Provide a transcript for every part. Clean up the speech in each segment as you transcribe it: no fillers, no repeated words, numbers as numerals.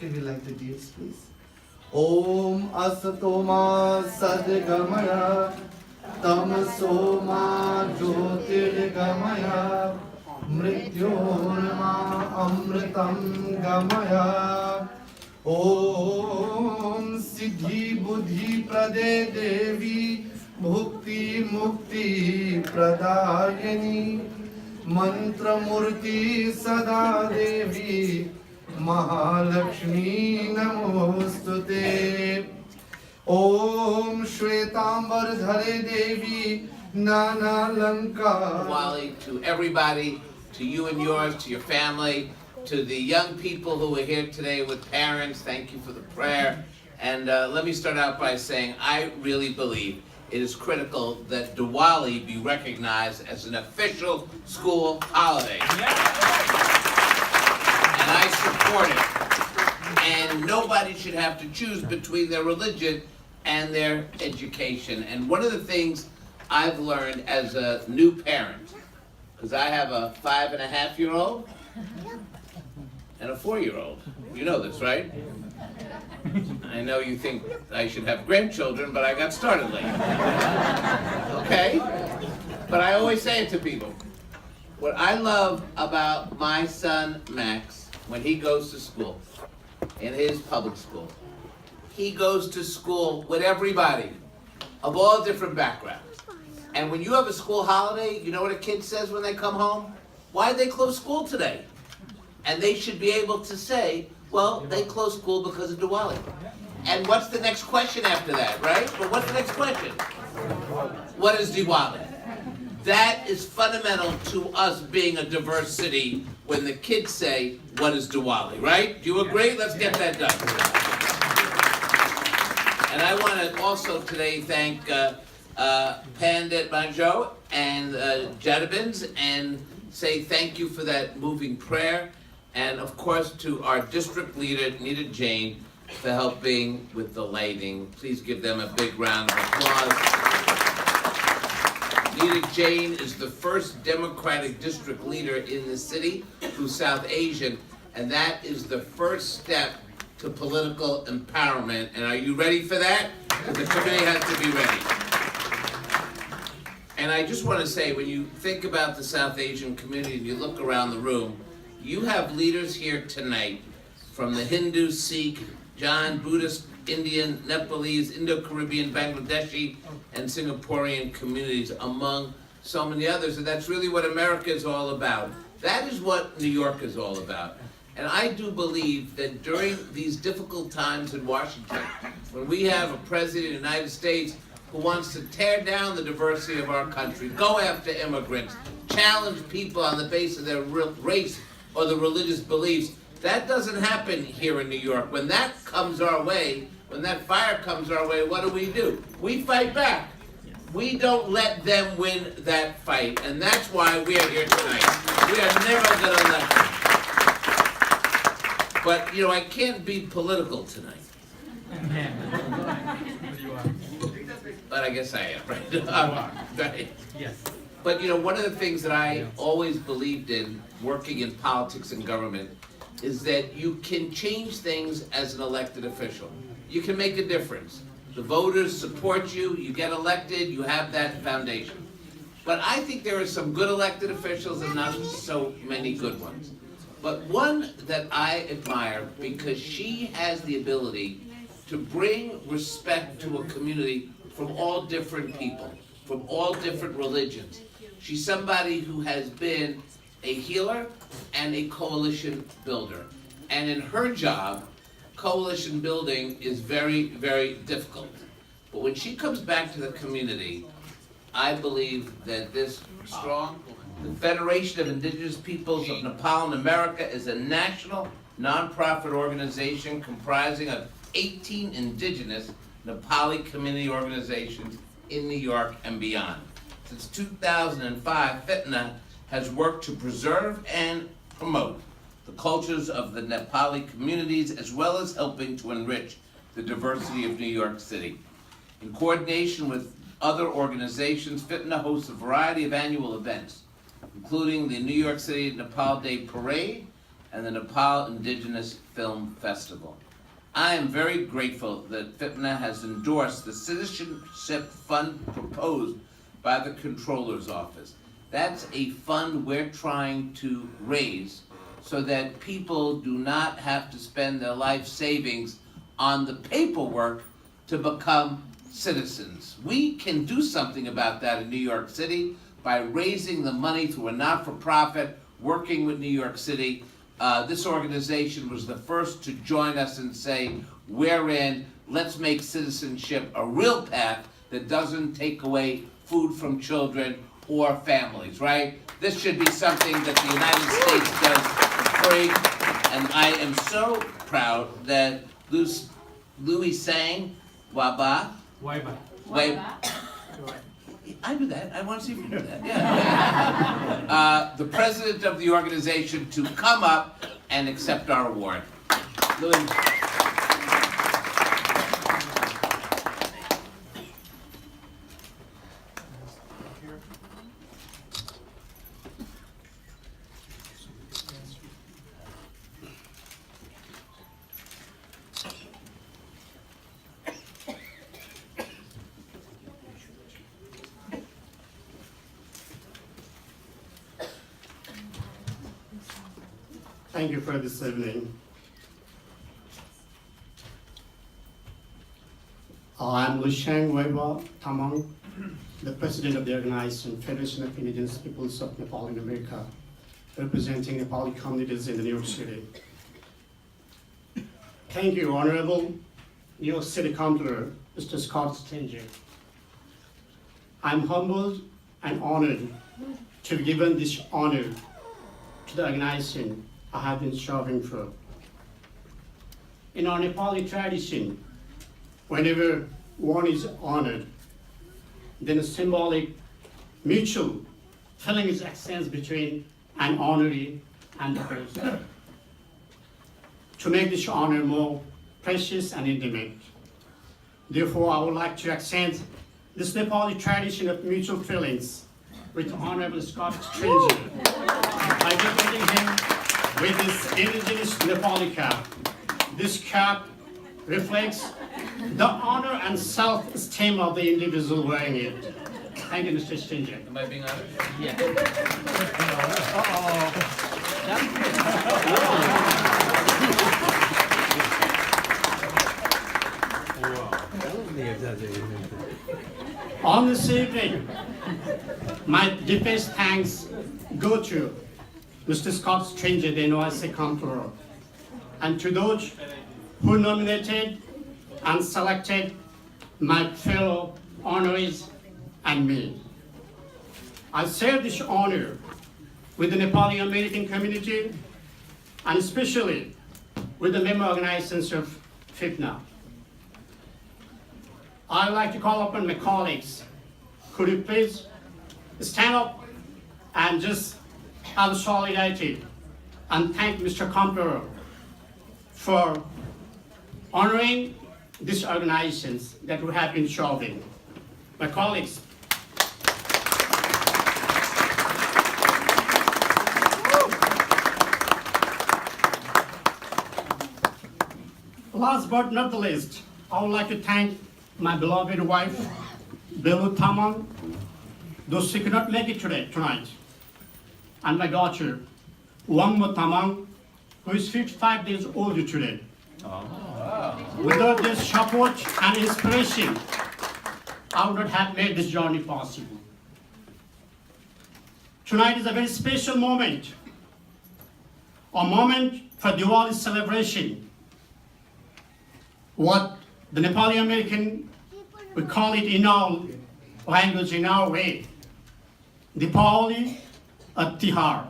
Can we like the dates, please? Om Asatoma Sadgamaya Tamasoma Jyotirgamaya Mrityorma Amritam Gamaya Om Siddhi Buddhi Prade Devi Bhukti Mukti Pradayani Mantra Murti Sada Devi Mahalakshmi Namostute Om Shwetambar Dhare Devi Nana Lanka. Wally, to everybody, to you and yours, to your family, to the young people who are here today with parents, thank you for the prayer. And let me start out by saying I really believe it is critical that Diwali be recognized as an official school holiday. And I support it. And nobody should have to choose between their religion and their education. And one of the things I've learned as a new parent, because I have a 5.5-year-old and a 4-year-old. You know this, right? I know you think I should have grandchildren, but I got started late. Okay? But I always say it to people. What I love about my son, Max, when he goes to school, in his public school, he goes to school with everybody of all different backgrounds. And when you have a school holiday, you know what a kid says when they come home? Why did they close school today? And they should be able to say, well, they closed school because of Diwali. And what's the next question after that, right? But what's the next question? What is Diwali? That is fundamental to us being a diverse city when the kids say, what is Diwali, right? Do you agree? Let's get that done. And I want to also today thank Pandit Manjo and Jadabins and say thank you for that moving prayer. And of course to our district leader, Nita Jain, for helping with the lighting. Please give them a big round of applause. Nita Jain is the first Democratic district leader in the city who's South Asian, and that is the first step to political empowerment. And are you ready for that? The committee has to be ready. And I just want to say, when you think about the South Asian community and you look around the room, you have leaders here tonight from the Hindu, Sikh, Jain, Buddhist, Indian, Nepalese, Indo-Caribbean, Bangladeshi, and Singaporean communities, among so many others. And that's really what America is all about. That is what New York is all about. And I do believe that during these difficult times in Washington, when we have a president of the United States who wants to tear down the diversity of our country, go after immigrants, challenge people on the basis of their race or the religious beliefs, that doesn't happen here in New York. When that comes our way, when that fire comes our way, what do? We fight back. We don't let them win that fight, and that's why we are here tonight. We are never going to let them. But, you know, I can't be political tonight. But I guess I am, right? Right? Yes. But, you know, one of the things that I always believed in working in politics and government is that you can change things as an elected official. You can make a difference. The voters support you, you get elected, you have that foundation. But I think there are some good elected officials and not so many good ones. But one that I admire because she has the ability to bring respect to a community from all different people, from all different religions. She's somebody who has been a healer and a coalition builder. And in her job, coalition building is very, very difficult. But when she comes back to the community, I believe that this strong, the Federation of Indigenous Peoples of Nepal and America is a national nonprofit organization comprising of 18 indigenous Nepali community organizations in New York and beyond. Since 2005, FITNA has worked to preserve and promote the cultures of the Nepali communities, as well as helping to enrich the diversity of New York City. In coordination with other organizations, FITNA hosts a variety of annual events, including the New York City Nepal Day Parade and the Nepal Indigenous Film Festival. I am very grateful that FIPNA has endorsed the citizenship fund proposed by the Controller's Office. That's a fund we're trying to raise so that people do not have to spend their life savings on the paperwork to become citizens. We can do something about that in New York City by raising the money through a not-for-profit, working with New York City. This organization was the first to join us and say, we're in, let's make citizenship a real path that doesn't take away food from children or families, right? This should be something that the United States does for free, and I am so proud that Louis Sang Waba, I do that. I want to see if you do that. Yeah. The president of the organization to come up and accept our award. Louis. Thank you for this evening. I'm Lushang Weba Tamang, the president of the organization Federation of Indigenous Peoples of Nepal in America, representing Nepali communities in New York City. Thank you, Honorable New York City Comptroller, Mr. Scott Stringer. I'm humbled and honored to be given this honor to the organization I have been striving for. In our Nepali tradition, whenever one is honored, then a symbolic mutual feeling is exchanged between an honoree and the person to make this honor more precious and intimate. Therefore, I would like to exchange this Nepali tradition of mutual feelings with Honorable Scott Stringer by presenting him with this indigenous Nepali cap. This cap reflects the honor and self-esteem of the individual wearing it. Thank you, Mr. Stringer. Am I being honored? Yeah. On this evening, my deepest thanks go to Mr. Scott Stringer, the NYC Comptroller, and to those who nominated and selected my fellow honorees and me. I share this honor with the Nepali American community and especially with the member organizations of FIPNA. I'd like to call upon my colleagues. Could you please stand up and just have solidarity and thank Mr. Comptroller for honoring these organizations that we have been serving. My colleagues. Last but not the least, I would like to thank my beloved wife, Belu Tamang, though she could not make it tonight, and my daughter, Wangmo Tamang, who is 55 days old today. Without their support and inspiration, I would not have made this journey possible. Tonight is a very special moment, a moment for Diwali celebration. What the Nepali American, we call it in our language, in our way, Deepavali, a Tihar,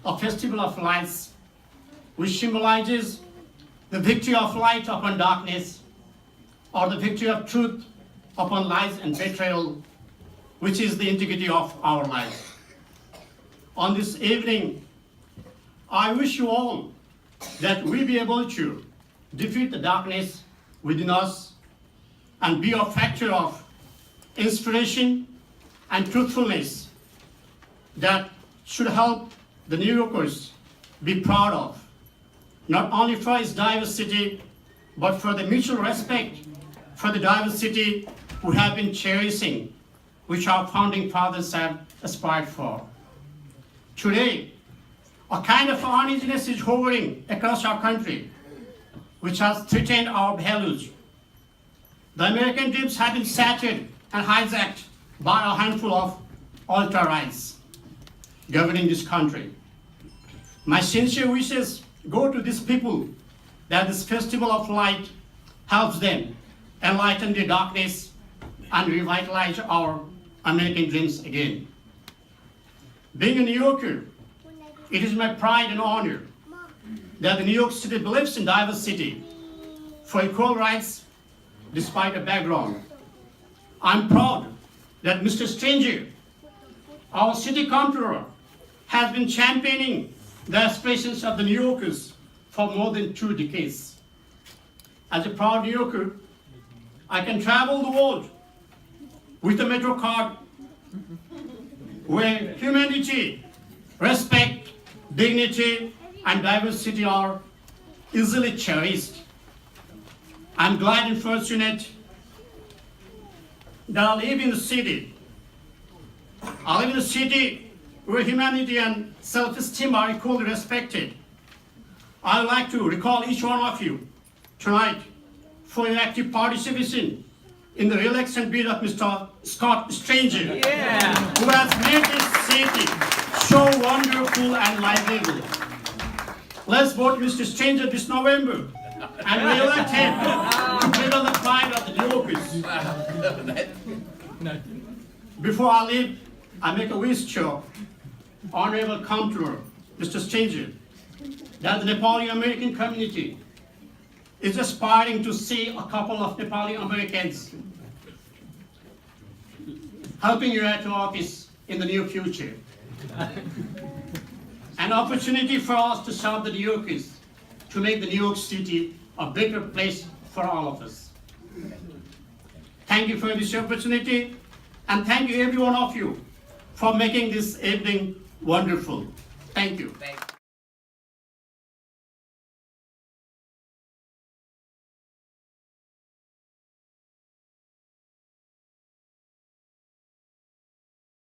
a festival of lights, which symbolizes the victory of light upon darkness, or the victory of truth upon lies and betrayal, which is the integrity of our life. On this evening, I wish you all that we be able to defeat the darkness within us and be a factor of inspiration and truthfulness that should help the New Yorkers be proud of, not only for its diversity, but for the mutual respect for the diversity we have been cherishing, which our founding fathers have aspired for. Today, a kind of uneasiness is hovering across our country, which has threatened our values. The American dreams have been shattered and hijacked by a handful of ultra-rights governing this country. My sincere wishes go to these people that this festival of light helps them enlighten the darkness and revitalize our American dreams again. Being a New Yorker, it is my pride and honor that the New York City believes in diversity for equal rights despite a background. I'm proud that Mr. Stranger, our city comptroller, has been championing the aspirations of the New Yorkers for more than 2 decades. As a proud New Yorker, I can travel the world with a Metro card where humanity, respect, dignity, and diversity are easily cherished. I'm glad and fortunate that I live in a city. I live in a city where humanity and self-esteem are equally respected. I would like to recall each one of you tonight for your active participation in the re-election bid of Mr. Scott Stranger, who has made this city so wonderful and lively. Let's vote Mr. Stranger this November and re-elect him to build the pride of the New Yorkers. Before I leave, I make a wish to Honorable Comptroller, Mr. Stranger, that the Nepali American community is aspiring to see a couple of Nepali Americans helping you at office in the near future. An opportunity for us to serve the New Yorkers, to make the New York City a better place for all of us. Thank you for this opportunity, and thank you every one of you for making this evening wonderful. Thank you.